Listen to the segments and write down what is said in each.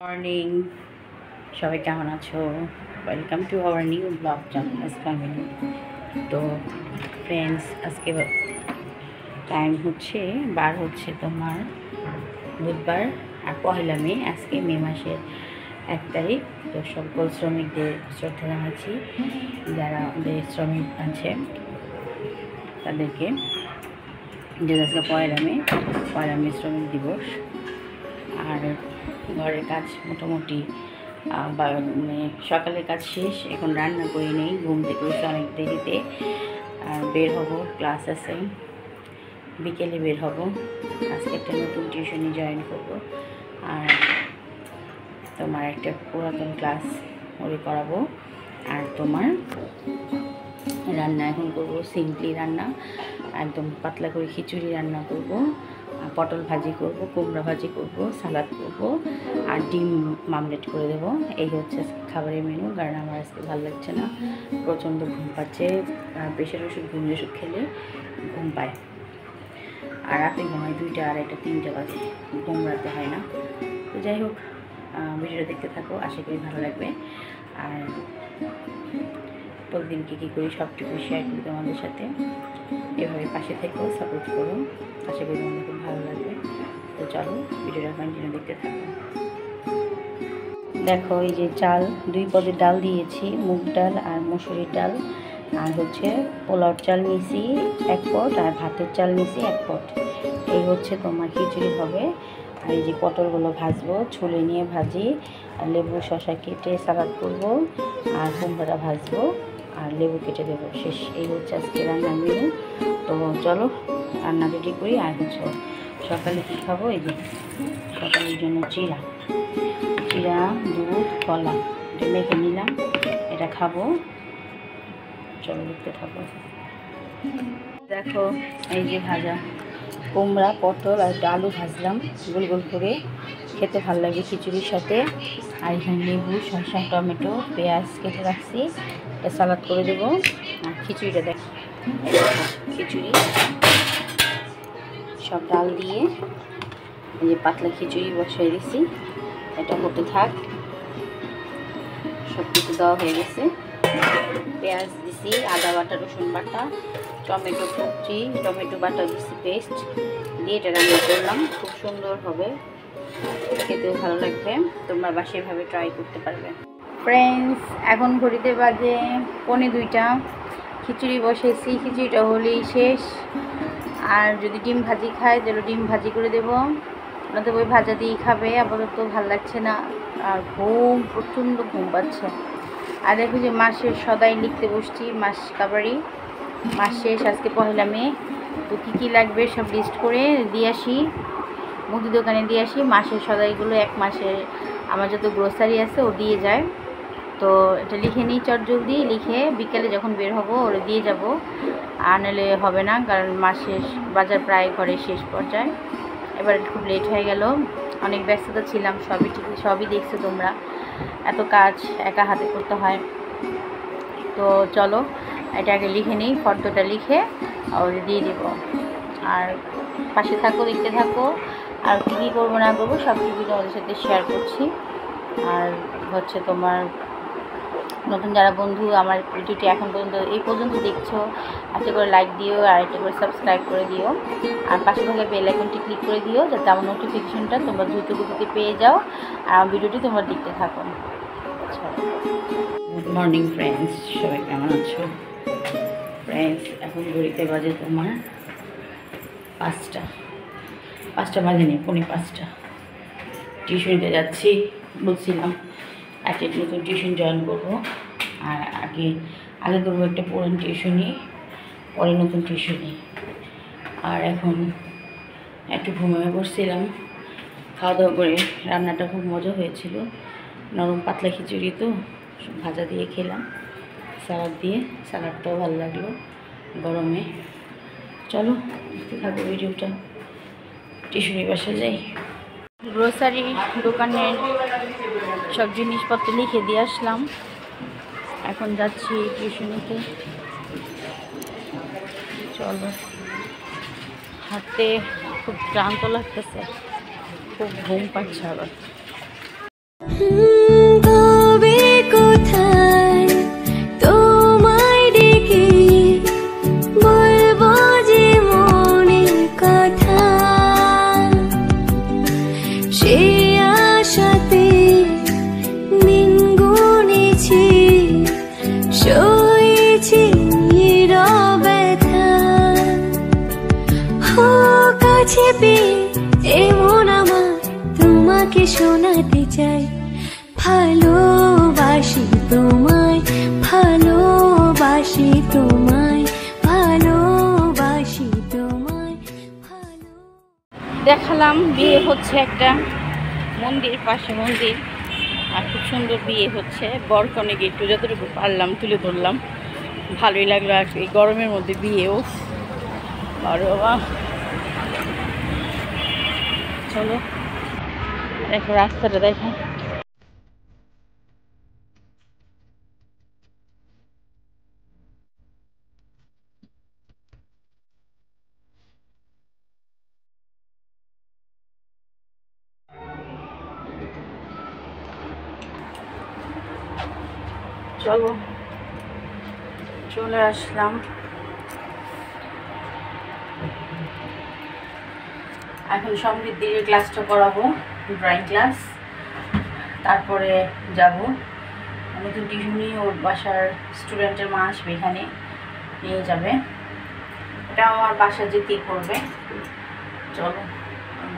Morning, সবাই কেমন আছো? Welcome to our new blog জানাস ফ্যামিলি। তো ফ্রেন্ডস, আজকে টাইম হচ্ছে তোমার বুধবার আর পহেলা মে। আজকে মে মাসের 1 তারিখ। তো সকল শ্রমিকদের শ্রদ্ধা জানাচ্ছি, যারা আমাদের শ্রমিক আছে তাদেরকে, যে আজকে পয়লা মে শ্রমিক দিবস। আর ঘরের কাজ মোটামুটি মানে সকালের কাজ শেষ, এখন রান্না করে নেই, ঘুম থেকে উঠে অনেক দেরিতে। বের হব, ক্লাস আছে, বিকেলে বের হব। আজকে একটা নতুন টিউশনি জয়েন করব, আর তোমার একটা পুরাতন ক্লাস ওরে করাবো। আর তোমার রান্না এখন করব সিম্পলি রান্না, একদম পাতলা করে খিচুড়ি রান্না করব, পটল ভাজি করব, কুমড়া ভাজি করব, সালাদ করব, আর ডিম মামলেট করে দেবো। এই হচ্ছে খাবারের মেনু। কারণ আমার আজকে ভালো লাগছে না, প্রচণ্ড ঘুম পাচ্ছে। প্রেশার ওষুধ, ঘুমের ওষুধ খেলে ঘুম পায়, আর রাতে ঘুমায় 2টা, 2:30, 3টা বাজে, ঘুম রাতে হয় না। তো যাই হোক, ভিডিওটা দেখতে থাকো, আশা করি ভালো লাগবে। আর প্রতিদিন কী করি সবটুকু শেয়ার করি তোমাদের সাথে। এভাবে পাশে থেকেও সাপোর্ট করো, আশা করি তোমাদের খুব ভালো লাগবে। তো চলো, ভিডিওটা কন্টিনিউ দেখতে থাকো। দেখো, এই যে চাল, 2 পদের ডাল দিয়েছি, মুগ ডাল আর মসুরির ডাল, আর হচ্ছে পোলাওর চাল নিয়েছি 1 পট, আর ভাতের চাল নিয়েছি 1 পট। এই হচ্ছে তোমার খিচুড়ি হবে। আর এই যে পটলগুলো ভাজবো, ছুলে নিয়ে ভাজি, আর লেবু শসা কেটে সালাদ করবো, আর কুমড়া ভাজবো, আর লেবু কেটে দেবো, শেষ। এই হচ্ছে আজকে রান্নার মেনু। তো চলো রান্না রেডি করি। আর হচ্ছে সকালে কী খাবো, এই যে সকালের জন্য চিড়া, দুধ, কলা এটা মেখে নিলাম, এটা খাবো। চলো দেখতে থাকো। দেখো, এই যে ভাজা কুমড়া, পটল আর আলু ভাজলাম গোল গোল করে, খেতে ভালো লাগে খিচুড়ির সাথে। আর এখানে লেবু, শসা, টমেটো, পেঁয়াজ কেটে রাখছি, এটা সালাদ করে দেবো। আর খিচুড়িটা দেখ, খিচুড়ি সব ডাল দিয়ে এই যে পাতলা খিচুড়ি বসাই দিছি, এটা হতে থাক। সব কিছু দেওয়া হয়ে গেছে, পেঁয়াজ দিছি, আদা বাটা, রসুন বাটা, টমেটো কুচি, টমেটো বাটা দিছি, পেস্ট দিয়ে এটা রান্না করলাম। খুব সুন্দর হবে, খেতেও ভালো লাগবে। তোমরা বাসায় এভাবে ট্রাই করতে পারবে। ফ্রেন্ডস, এখন ঘড়িতে বাজে 1:45। খিচুড়ি বসেছি, খিচুড়িটা হলেই শেষ। আর যদি ডিম ভাজি খায় তাহলে ডিম ভাজি করে দেবো, নয়তো ওই ভাজা দিয়েই খাবে। আপাতত ভালো লাগছে না, আর ঘুম, প্রচণ্ড ঘুম পাচ্ছে। আর দেখো যে মাসের সদাই লিখতে বসছি, মাস কাবারি, মাস শেষ, আজকে পহেলা মে। তো কী কী লাগবে সব লিস্ট করে দিয়ে আসি, মুদি দোকানে দিয়ে আসি। মাসের সদাইগুলো 1 মাসের আমার যত গ্রোসারি আছে ও দিয়ে যায়। তো এটা লিখে নিই, চটজলদি লিখে বিকেলে যখন বের হবো ওরা দিয়ে যাব, আর নাহলে হবে না। কারণ মাসের বাজার প্রায় ঘরে শেষ পর্যায়ে। এবার খুব লেট হয়ে গেল, অনেক ব্যস্ততা ছিলাম, সবই দেখছো তোমরা, এত কাজ একা হাতে করতে হয়। তো চলো এটা আগে লিখে নিই, ফর্দটা লিখে ওদের দিয়ে দেবো। আর পাশে থাকো, দেখতে থাকো। আর কী কী করবো না করবো সব কিছু তোমাদের সাথে শেয়ার করছি। আর হচ্ছে তোমার নতুন যারা বন্ধু আমার ভিডিওটি এখন এই পর্যন্ত দেখছো, একটা করে লাইক দিও, আর একটা করে সাবস্ক্রাইব করে দিও, আর পাশে থাকা বেল আইকনটি ক্লিক করে দিও, যাতে আমার নোটিফিকেশনটা তোমরা দ্রুত গতিতে পেয়ে যাও, আর আমার ভিডিওটি তোমরা দেখতে থাকো। গুড মর্নিং ফ্রেন্ডস, সবাই কেমন আছো? ফ্রেন্ডস, এখন ঘড়িতে বাজে তোমার 5টা বাজেনি, 4:45। টিউশনিতে যাচ্ছি, বলছিলাম একটা নতুন টিউশন জয়েন করবো। আর আগে করবো একটা পুরান টিউশনি, পরে নতুন টিউশনি। আর এখন একটু ঘুমিয়ে পড়ছিলাম, খাওয়া দাওয়া করে। রান্নাটা খুব মজা হয়েছিল, নরম পাতলা খিচুড়ি, তো ভাজা দিয়ে খেলাম, সালাদ দিয়ে, সালাদটাও ভালো লাগলো গরমে। চলো দেখতে থাকো ভিডিওটা। টিউশনি বাসায় যাই। গ্রোসারি দোকানের সব জিনিসপত্র লিখে দিয়ে আসলাম, এখন যাচ্ছি টিউশনিতে। চলো, হাঁটতে খুব ক্লান্ত লাগতেছে, খুব ঘুম পাচ্ছে আবার। পেয়ে এমন আমার তোমাকে শোনাতে চাই, ভালোবাসি তোমায়, ভালোবাসি তোমায়, ভালোবাসি তোমায়। দেখালাম বিয়ে হচ্ছে একটা মন্দির, পাশে মন্দির, আর খুব সুন্দর বিয়ে হচ্ছে। বরকনেকে একটু যতটুকু পারলাম তুলে ধরলাম, ভালোই লাগলো। আর এই গরমের মধ্যে বিয়েও, আর বাবা চলো দেখো রাস্তাটা দেখো। চলো চলে আসলাম। এখন সমৃদ্ধির ক্লাসটা করাবো, ড্রয়িং ক্লাস, তারপরে যাব নতুন টিউশনি। ওর বাসার স্টুডেন্টের মা আসবে, এখানে নিয়ে যাবে। এটা আমার বাসা যেতেই করবে। চলো,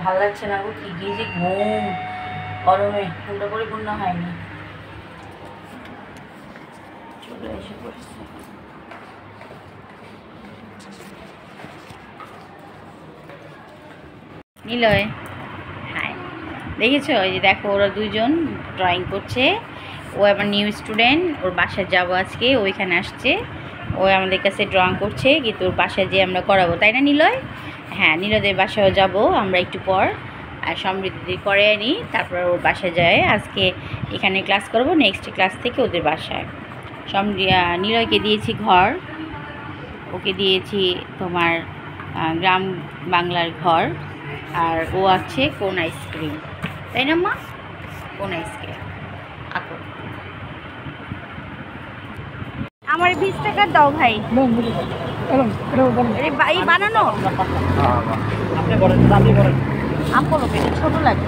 ভাল লাগছে না গো, কি গিয়ে যে ঘুম, গরমে ঘুমটা পরিপূর্ণ হয়নি। চলে এসে পড়ছে। নিলয়, হ্যাঁ দেখেছো, ওই যে দেখো ওরা দুজন ড্রয়িং করছে। ও আমার নিউ স্টুডেন্ট, ওর বাসায় যাবো আজকে, ওইখানে আসছে। ও আমাদের কাছে ড্রয়িং করছে, কিন্তু ওর বাসায় যেয়ে আমরা করাবো, তাই না নিলয়? হ্যাঁ, নিলয়দের বাসায়ও যাব আমরা একটু পর। আর সমৃদ্ধি করে আনি, তারপর ওর বাসায় যায়। আজকে এখানে ক্লাস করবো, নেক্সট ক্লাস থেকে ওদের বাসায়। নিলয়কে দিয়েছি ঘর, ওকে দিয়েছি তোমার গ্রাম বাংলার ঘর, আর ও আছে কোন আইসক্রিম, তাই না মা? কোন আইসক্রিম আঁকো। আমার 20 টাকা দাও ভাই। এই বানানো আপলো পেটে ছোট লাগে,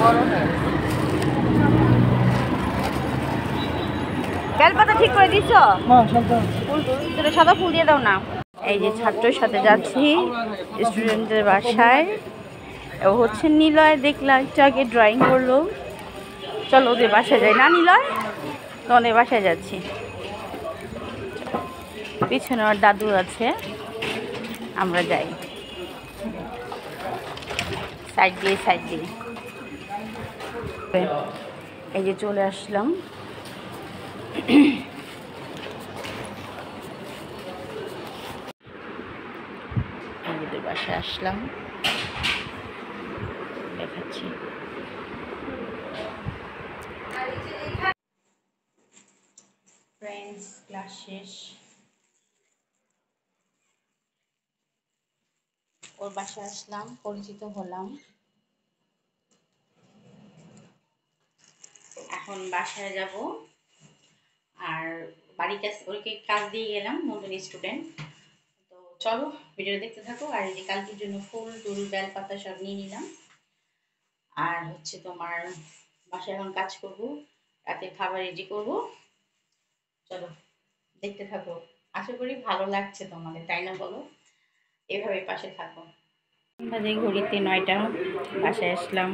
বড় হয়ে বেলপাতা ঠিক করে দিছো? ফুল সাদা ফুল দিয়ে দাও না। এই যে ছাত্রের সাথে যাচ্ছি স্টুডেন্টদের বাসায়। ও হচ্ছে নিলয়, দেখলাম একটু আগে ড্রয়িং করলো। চলো ওদের বাসায় যাই না নিলয়? তোমাদের বাসায় যাচ্ছি। পিছনে আমার দাদু আছে, আমরা যাই সাইড দিয়ে সাইড দিয়ে। এই যে চলে আসলাম। ওদের বাসায় আসলাম, দেখাচ্ছি। ফ্রেন্ডস, ক্লাস শেষ, ওর বাসায় আসলাম, পরিচিত হলাম। এখন বাসায় যাব, আর বাড়ির কাছে ওকে কাজ দিয়ে গেলাম, নতুন স্টুডেন্ট। তো চলো ভিডিও দেখতে থাকো। আর এই যে কালকের জন্য ফুল টুল বেলপাতা সব নিয়ে নিলাম। আর হচ্ছে তোমার বাসায় এখন কাজ করব, রাতে খাবার রেডি করব। চলো দেখতে থাকো, আশা করি ভালো লাগছে তোমাদের, তাই না বলো? এভাবে পাশে থাকো। বাজে ঘড়িতে 9টা, বাসায় আসলাম,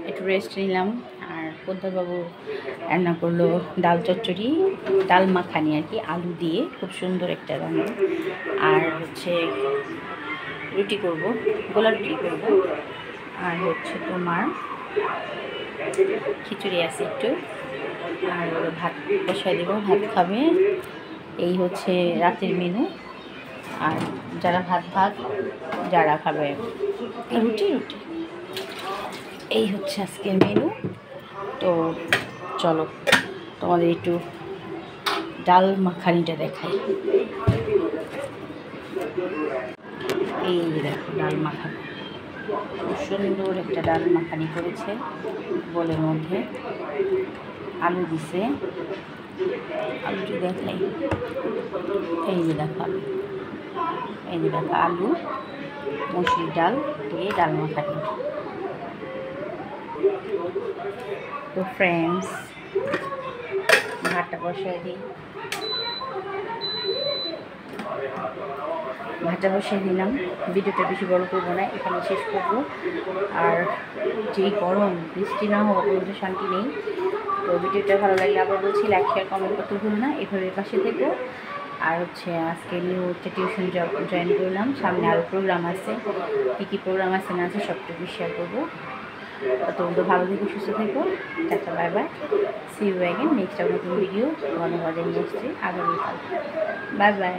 একটু রেস্ট নিলাম। আর পদ্মবাবু রান্না করলো ডাল চচ্চড়ি, ডাল মাখানি আর কি, আলু দিয়ে, খুব সুন্দর একটা রান্না। আর হচ্ছে রুটি করব, গোলা রুটি করব। আর হচ্ছে তোমার খিচুড়ি আছে একটু, আর ভাত বসাই দেবো, ভাত খাবে। এই হচ্ছে রাতের মেনু। আর যারা ভাত, যারা খাবে রুটি। এই হচ্ছে আজকের মেনু। তো চলো তোমাদের একটু ডাল মাখানিটা দেখাই। এই দেখো ডাল মাখানি, খুব সুন্দর একটা ডাল মাখানি করেছে, বোলের মধ্যে আলু দিছে। আলুটি দেখাই, এই যে দেখো আলু, এই যে দেখো আলু, মসুর ডাল দিয়ে ডাল মাখানি। তো ফ্রেন্ডস, ভাতটা বসাই দিই। ভাজা বসিয়ে দিলাম। ভিডিওটা বেশি বড় করবো না, এখানে শেষ করবো। আর যেই গরম, বৃষ্টি না হওয়া পর্যন্ত শান্তি নেই। তো ভিডিওটা ভালো লাগলে আবার বলছি লাইক শেয়ার কমেন্ট করতে ভুলো না, এভাবে পাশে থেকো। আর আজকে নিউ একটা টিউশন জয়েন করলাম, সামনে আরও প্রোগ্রাম আছে, কী কী প্রোগ্রাম আছে না আছে সবটুকু শেয়ার করবো। তোমরা ভালো থেকো, সুস্থ থেকো, tata, bye bye, see you again next নতুন ভিডিও তোমাদের মধ্যে নিয়ে এসছি আগামীকাল। Bye by.